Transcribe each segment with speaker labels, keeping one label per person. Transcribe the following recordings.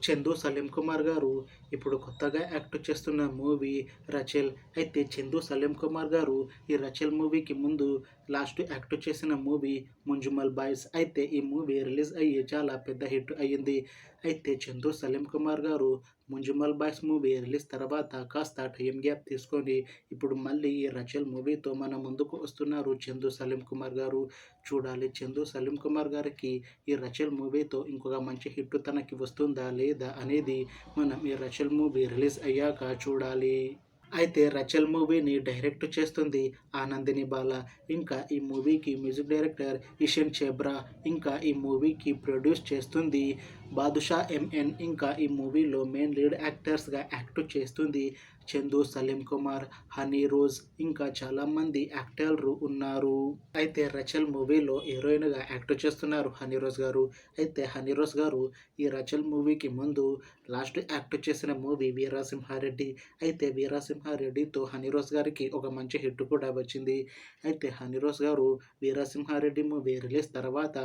Speaker 1: చందు సలీం కుమార్ గారు ఇప్పుడు కొత్తగా యాక్ట్ చేస్తున్న మూవీ రచెల్. అయితే చందు సలీం కుమార్ గారు ఈ రచెల్ మూవీకి ముందు లాస్ట్ యాక్ట్ చేసిన మూవీ ముంజుమల్ బాయ్స్. అయితే ఈ మూవీ రిలీజ్ అయ్యి చాలా పెద్ద హిట్ అయ్యింది. అయితే చందు సలీం కుమార్ గారు ముంజుమల్ బాయ్స్ మూవీ రిలీజ్ తర్వాత కాస్త టైం గ్యాప్ తీసుకొని ఇప్పుడు మళ్ళీ ఈ రచెల్ మూవీతో మన ముందుకు వస్తున్నారు చందు సలీం కుమార్ గారు. చూడాలి చందు సలీం కుమార్ గారికి ఈ రచెల్ మూవీతో ఇంకొక మంచి హిట్ తనకి వస్తుందా లేదా అనేది మనం ఈ రచెల్ మూవీ రిలీజ్ అయ్యాక చూడాలి. అయితే రచెల్ మూవీని డైరెక్ట్ చేస్తుంది ఆనందిని బాల. ఇంకా ఈ మూవీకి మ్యూజిక్ డైరెక్టర్ ఇషన్ చేబ్రా. ఇంకా ఈ మూవీకి ప్రొడ్యూస్ చేస్తుంది బాదుషా ఎంఎన్. ఇంకా ఈ మూవీలో మెయిన్ లీడ్ యాక్టర్స్గా యాక్ట్ చేస్తుంది చందు సలీం కుమార్, హనీ రోజ్, ఇంకా చాలామంది యాక్టర్లు ఉన్నారు. అయితే రచెల్ మూవీలో హీరోయిన్గా యాక్ట్ చేస్తున్నారు హనీ రోజ్ గారు. అయితే హనీ రోజ్ గారు ఈ రచెల్ మూవీకి ముందు లాస్ట్ యాక్ట్ చేసిన మూవీ వీరసింహారెడ్డి. అయితే వీరసింహారెడ్డితో హనీ రోజ్ గారికి ఒక మంచి హిట్ కూడా వచ్చింది. అయితే హనీ రోజ్ గారు వీరసింహారెడ్డి మూవీ రిలీజ్ తర్వాత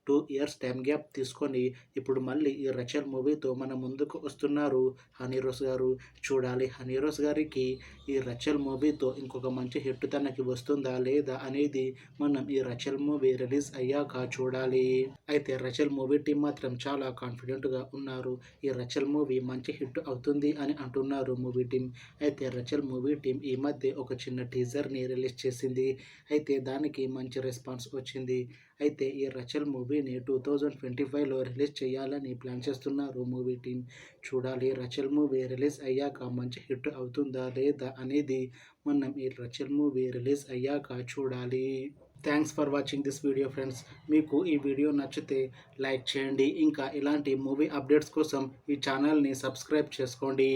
Speaker 1: 2 ఇయర్స్ టైం గ్యాప్ తీసుకొని ఇప్పుడు మళ్ళీ ఈ రచెల్ మూవీతో మన ముందుకు వస్తున్నారు హనీ రోజ్ గారు. చూడాలి హనీ రోజ్ గారికి ఈ రచెల్ మూవీతో ఇంకొక మంచి హిట్ తనకి వస్తుందా లేదా అనేది మనం ఈ రచెల్ మూవీ రిలీజ్ అయ్యాక చూడాలి. అయితే రచెల్ మూవీ టీం మాత్రం చాలా కాన్ఫిడెంట్గా ఉన్నారు. ఈ రచెల్ మూవీ మంచి హిట్ అవుతుంది అని అంటున్నారు మూవీ టీం. అయితే రచెల్ మూవీ టీం ఈ మధ్య ఒక చిన్న టీజర్ని రిలీజ్ చేసింది. అయితే దానికి మంచి రెస్పాన్స్ వచ్చింది. అయితే ఈ రచెల్ మూవీని 2025లో రిలీజ్ చేయాలని ప్లాన్ చేస్తున్నారు మూవీ టీం. చూడాలి రచెల్ మూవీ రిలీజ్ అయ్యాక మంచి హిట్ అవుతుందా లేదా అనేది మనం ఈ రచెల్ మూవీ రిలీజ్ అయ్యాక చూడాలి. Thanks for watching this video friends. మీకు ఈ వీడియో నచ్చితే లైక్ చేయండి. ఇంకా ఇలాంటి మూవీ అప్డేట్స్ కోసం ఈ ఛానల్ని సబ్స్క్రైబ్ చేసుకోండి.